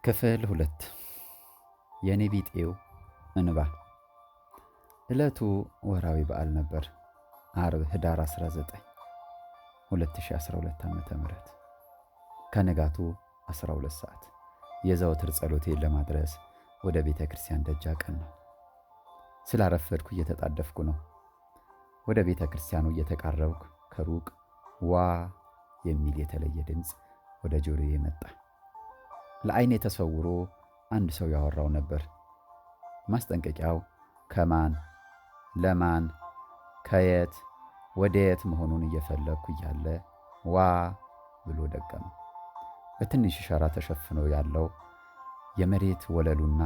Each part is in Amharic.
ክፍል 2 የኔ ቢጤው እንባ። ዕለቱ ወራዊ በዓል ነበር። አርብ ህዳር 19 2012 ዓ.ም ከንጋቱ 12 ሰዓት የዘወትር ጸሎቴን ለማድረስ ወደ ቤተ ክርስቲያን ደጃ ቀን ነው። ስላረፈድኩ እየተጣደፍኩ ነው። ወደ ቤተ ክርስቲያኑ እየተቃረብኩ ከሩቅ ዋ የሚል የተለየ ድምፅ ወደ ጆሮዬ መጣ። ለዓይኔ ተሰውሮ አንድ ሰው ያወራው ነበር። ማስጠንቀቂያው ከማን ለማን ከየት ወደየት መሆኑን እየፈለግኩ እያለ ዋ ብሎ ደገመው። በትንሽ ሸራ ተሸፍኖ ያለው የመሬት ወለሉና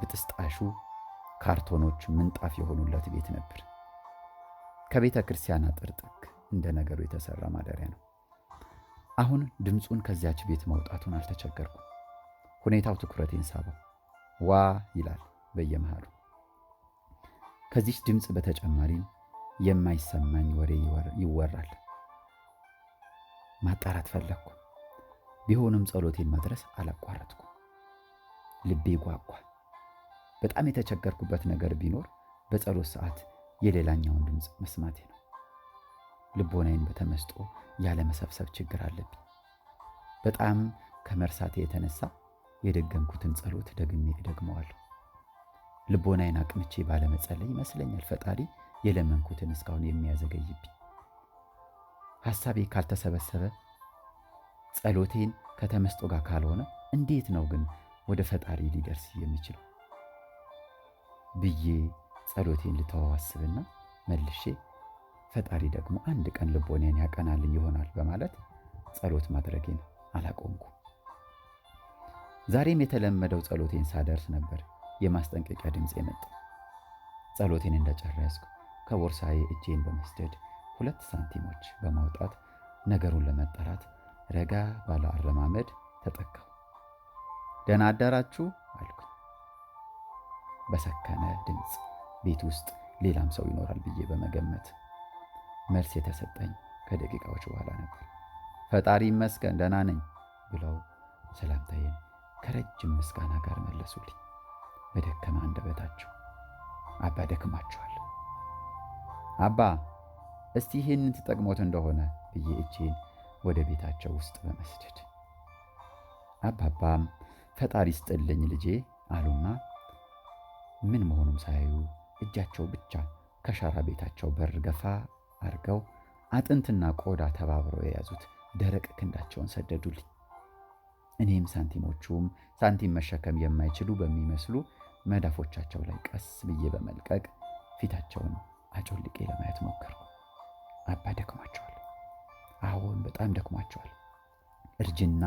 ብጥስጣሹ ካርቶኖች ምንጣፍ የሆኑለት ቤት ነበር። ከቤተ ክርስቲያን አጥር ጥግ እንደ ነገሩ የተሰራ ማደሪያ ነው። አሁን ድምፁን ከዚያች ቤት መውጣቱን አልተቸገርኩም። ሁኔታው ትኩረቴን ሳበው። ዋ ይላል በየመሃሉ። ከዚች ድምፅ በተጨማሪም የማይሰማኝ ወሬ ይወራል። ማጣራት ፈለግኩ። ቢሆንም ጸሎቴን መድረስ አላቋረጥኩም። ልቤ ጓጓ። በጣም የተቸገርኩበት ነገር ቢኖር በጸሎት ሰዓት የሌላኛውን ድምፅ መስማቴ ነው። ልቦናዬን በተመስጦ ያለ መሰብሰብ ችግር አለብኝ። በጣም ከመርሳቴ የተነሳ የደገምኩትን ጸሎት ደግሜ እደግመዋለሁ። ልቦናዬን አቅምቼ ባለመጸለይ ይመስለኛል ፈጣሪ የለመንኩትን እስካሁን የሚያዘገይብኝ። ሐሳቤ ካልተሰበሰበ ጸሎቴን ከተመስጦ ጋር ካልሆነ እንዴት ነው ግን ወደ ፈጣሪ ሊደርስ የሚችለው ብዬ ጸሎቴን ልተዋስብና መልሼ ፈጣሪ ደግሞ አንድ ቀን ልቦናዬን ያቀናልኝ ይሆናል በማለት ጸሎት ማድረጌን አላቆምኩም። ዛሬም የተለመደው ጸሎቴን ሳደርስ ነበር የማስጠንቀቂያ ድምፅ የመጣው። ጸሎቴን እንደጨረስኩ ከቦርሳዬ እጄን በመስደድ 2 ሳንቲሞች በማውጣት ነገሩን ለመጠራት ረጋ ባለ አረማመድ ተጠጋሁ። ደህና አደራችሁ አልኩ በሰከነ ድምፅ። ቤት ውስጥ ሌላም ሰው ይኖራል ብዬ በመገመት መልስ የተሰጠኝ ከደቂቃዎች በኋላ ነበር። ፈጣሪ ይመስገን ደህና ነኝ ብለው ሰላምታዬን ከረጅም ምስጋና ጋር መለሱልኝ በደከመ አንደበታቸው። አባ ደክማችኋል። አባ እስቲ ይህንን ትጠቅሞት እንደሆነ ብዬ እጄን ወደ ቤታቸው ውስጥ በመስደድ አባባም ፈጣሪ ስጥልኝ ልጄ አሉና ምን መሆኑም ሳያዩ እጃቸው ብቻ ከሸራ ቤታቸው በር ገፋ አርገው አጥንትና ቆዳ ተባብረው የያዙት ደረቅ ክንዳቸውን ሰደዱልኝ። እኔም ሳንቲሞቹም ሳንቲም መሸከም የማይችሉ በሚመስሉ መዳፎቻቸው ላይ ቀስ ብዬ በመልቀቅ ፊታቸውን አጮልቄ ለማየት ሞከርኩ። አባ ደክሟቸዋል። አዎን በጣም ደክሟቸዋል። እርጅና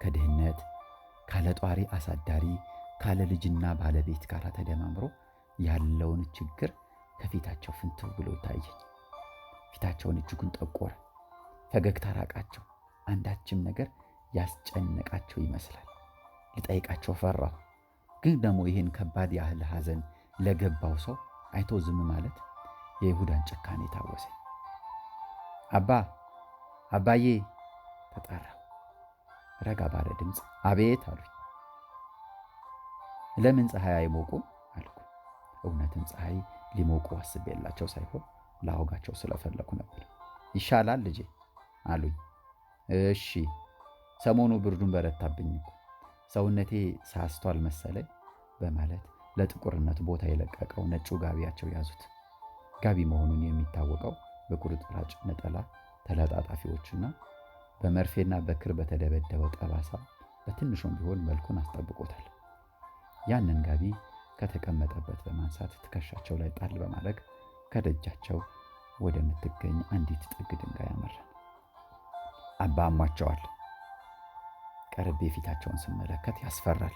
ከድህነት ካለ ጧሪ አሳዳሪ ካለ ልጅና ባለቤት ጋር ተደማምሮ ያለውን ችግር ከፊታቸው ፍንትው ብሎ ታየኝ። ፊታቸውን እጅጉን ጠቆረ። ፈገግታ ራቃቸው። አንዳችም ነገር ያስጨነቃቸው ይመስላል። ልጠይቃቸው ፈራሁ። ግን ደግሞ ይህን ከባድ ያህል ሐዘን ለገባው ሰው አይቶ ዝም ማለት የይሁዳን ጭካኔ ታወሰኝ። አባዬ ተጣራሁ። ረጋ ባለ ድምፅ አቤት አሉኝ። ለምን ፀሐይ አይሞቁም አልኩ። እውነትም ፀሐይ ሊሞቁ አስቤላቸው ሳይሆን ላወጋቸው ስለፈለኩ ነበር። ይሻላል ልጄ አሉኝ። እሺ ሰሞኑ ብርዱን በረታብኝ እኮ ሰውነቴ ሳስቷል መሰለኝ በማለት ለጥቁርነት ቦታ የለቀቀው ነጩ ጋቢያቸው ያዙት። ጋቢ መሆኑን የሚታወቀው በቁርጥራጭ ነጠላ ተለጣጣፊዎችና በመርፌና በክር በተደበደበው ጠባሳ በትንሹም ቢሆን መልኩን አስጠብቆታል። ያንን ጋቢ ከተቀመጠበት በማንሳት ትከሻቸው ላይ ጣል በማድረግ ከደጃቸው ወደምትገኝ አንዲት ጥግ ድንጋይ አመራን። አባ አሟቸዋል። ቀርቤ ፊታቸውን ስመለከት ያስፈራል።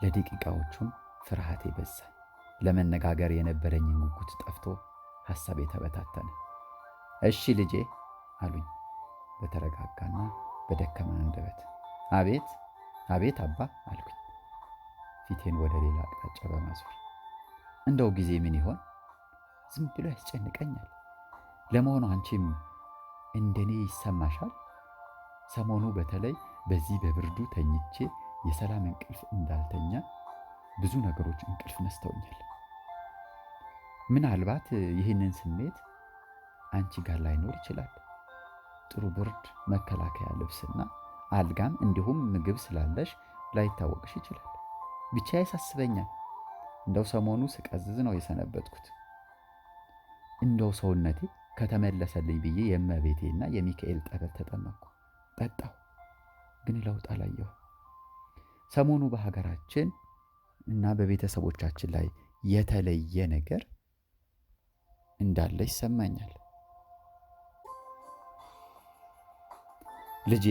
ለደቂቃዎቹም ፍርሃቴ በዛ። ለመነጋገር የነበረኝን ጉጉት ጠፍቶ ሐሳቤ ተበታተነ። እሺ ልጄ አሉኝ በተረጋጋና በደከመ አንደበት። አቤት አባ አልኩኝ ፊቴን ወደ ሌላ አቅጣጫ በማዞር። እንደው ጊዜ ምን ይሆን ዝም ብሎ ያስጨንቀኛል። ለመሆኑ አንቺም እንደኔ ይሰማሻል? ሰሞኑ በተለይ በዚህ በብርዱ ተኝቼ የሰላም እንቅልፍ እንዳልተኛ ብዙ ነገሮች እንቅልፍ ነስተውኛል። ምናልባት ይህንን ስሜት አንቺ ጋር ላይኖር ይችላል። ጥሩ ብርድ መከላከያ ልብስና አልጋም እንዲሁም ምግብ ስላለሽ ላይታወቅሽ ይችላል። ብቻ ያሳስበኛል። እንደው ሰሞኑ ስቀዝዝ ነው የሰነበትኩት። እንደው ሰውነቴ ከተመለሰልኝ ብዬ የእመቤቴና የሚካኤል ጠበል ተጠመቅኩ፣ ጠጣሁ፣ ግን ለውጥ አላየሁ። ሰሞኑ በሀገራችን እና በቤተሰቦቻችን ላይ የተለየ ነገር እንዳለ ይሰማኛል። ልጄ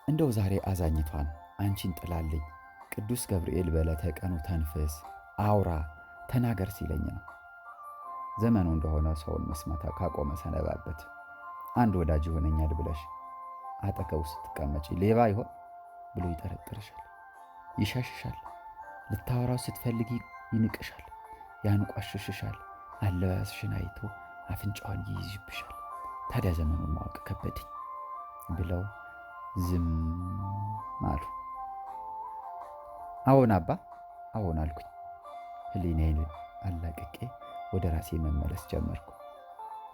እንደው ዛሬ አዛኝቷን አንቺን ጥላልኝ ቅዱስ ገብርኤል በዕለተ ቀኑ ተንፍስ፣ አውራ፣ ተናገር ሲለኝ ነው። ዘመኑ እንደሆነ ሰውን መስማት ካቆመ ሰነባበት። አንድ ወዳጅ ይሆነኛል ብለሽ አጠገቡ ስትቀመጪ ሌባ ይሆን ብሎ ይጠረጥርሻል፣ ይሻሽሻል። ልታወራው ስትፈልጊ ይንቅሻል፣ ያንቋሽሽሻል። አለባበስሽን አይቶ አፍንጫዋን ይይዝብሻል። ታዲያ ዘመኑን ማወቅ ከበደኝ ብለው ዝም አሉ። አዎን አባ አዎን አልኩኝ። ሕሊናዬን አላቅቄ ወደ ራሴ መመለስ ጀመርኩ።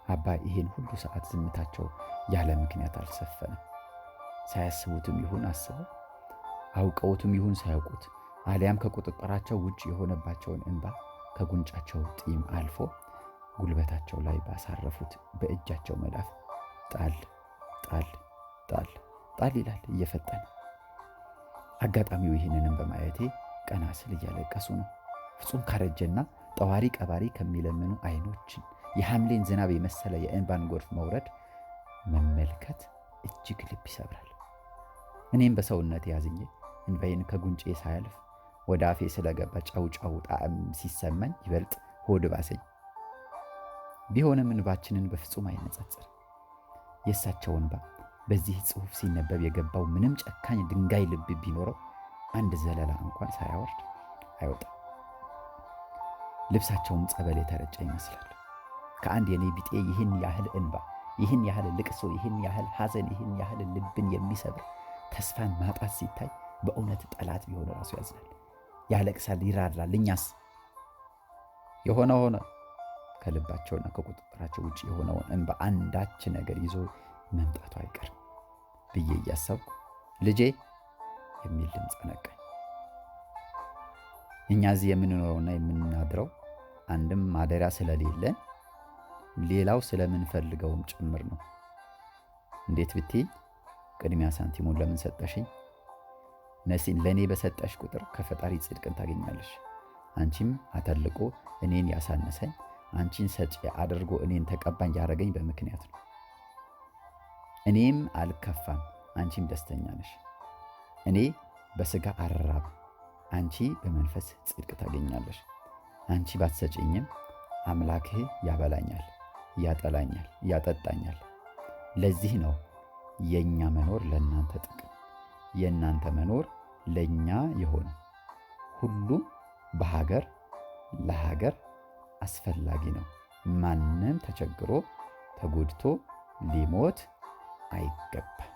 አባ ይሄን ሁሉ ሰዓት ዝምታቸው ያለ ምክንያት አልሰፈነም። ሳያስቡትም ይሁን አስበው፣ አውቀውትም ይሁን ሳያውቁት፣ አሊያም ከቁጥጥራቸው ውጭ የሆነባቸውን እንባ ከጉንጫቸው ጢም አልፎ ጉልበታቸው ላይ ባሳረፉት በእጃቸው መዳፍ ጣል ጣል ጣል ጣል ይላል እየፈጠነ። አጋጣሚው ይህንንም በማየቴ ቀና ስል እያለቀሱ ነው። ፍጹም ካረጀና ጠዋሪ ቀባሪ ከሚለምኑ አይኖችን የሐምሌን ዝናብ የመሰለ የእንባን ጎርፍ መውረድ መመልከት እጅግ ልብ ይሰብራል። እኔም በሰውነት ያዝኜ እንባዬን ከጉንጬ ሳያልፍ ወደ አፌ ስለገባ ጨው ጣዕም ሲሰማኝ ይበልጥ ሆድ ባሰኝ። ቢሆንም እንባችንን በፍጹም አይነጻጸር። የእሳቸው እንባ በዚህ ጽሑፍ ሲነበብ የገባው ምንም ጨካኝ ድንጋይ ልብ ቢኖረው አንድ ዘለላ እንኳን ሳያወርድ አይወጣም። ልብሳቸውም ጸበል የተረጨ ይመስላል። ከአንድ የኔ ቢጤ ይህን ያህል እንባ፣ ይህን ያህል ልቅሶ፣ ይህን ያህል ሐዘን፣ ይህን ያህል ልብን የሚሰብር ተስፋን ማጣት ሲታይ በእውነት ጠላት ቢሆን ራሱ ያዝናል፣ ያለቅሳል፣ ይራራል። እኛስ የሆነ ሆነ። ከልባቸውና ከቁጥጥራቸው ውጭ የሆነውን እንባ አንዳች ነገር ይዞ መምጣቱ አይቀርም ብዬ እያሰብኩ ልጄ የሚል ድምፅ ነቃኝ። እኛ እዚህ የምንኖረውና የምናድረው አንድም ማደሪያ ስለሌለን ሌላው ስለምንፈልገውም ጭምር ነው። እንዴት ብትይኝ ቅድሚያ ሳንቲሙን ለምን ሰጠሽኝ? ነሲን ለእኔ በሰጠሽ ቁጥር ከፈጣሪ ጽድቅን ታገኛለሽ። አንቺም አተልቆ እኔን ያሳነሰኝ፣ አንቺን ሰጪ አድርጎ እኔን ተቀባኝ ያደረገኝ በምክንያት ነው። እኔም አልከፋም፣ አንቺም ደስተኛ ነሽ። እኔ በሥጋ አልራብ፣ አንቺ በመንፈስ ጽድቅ ታገኛለሽ። አንቺ ባትሰጪኝም አምላኬ ያበላኛል፣ ያጠላኛል፣ ያጠጣኛል። ለዚህ ነው የኛ መኖር ለእናንተ ጥቅም፣ የእናንተ መኖር ለኛ የሆነ። ሁሉም በሀገር ለሀገር አስፈላጊ ነው። ማንም ተቸግሮ ተጎድቶ ሊሞት አይገባም።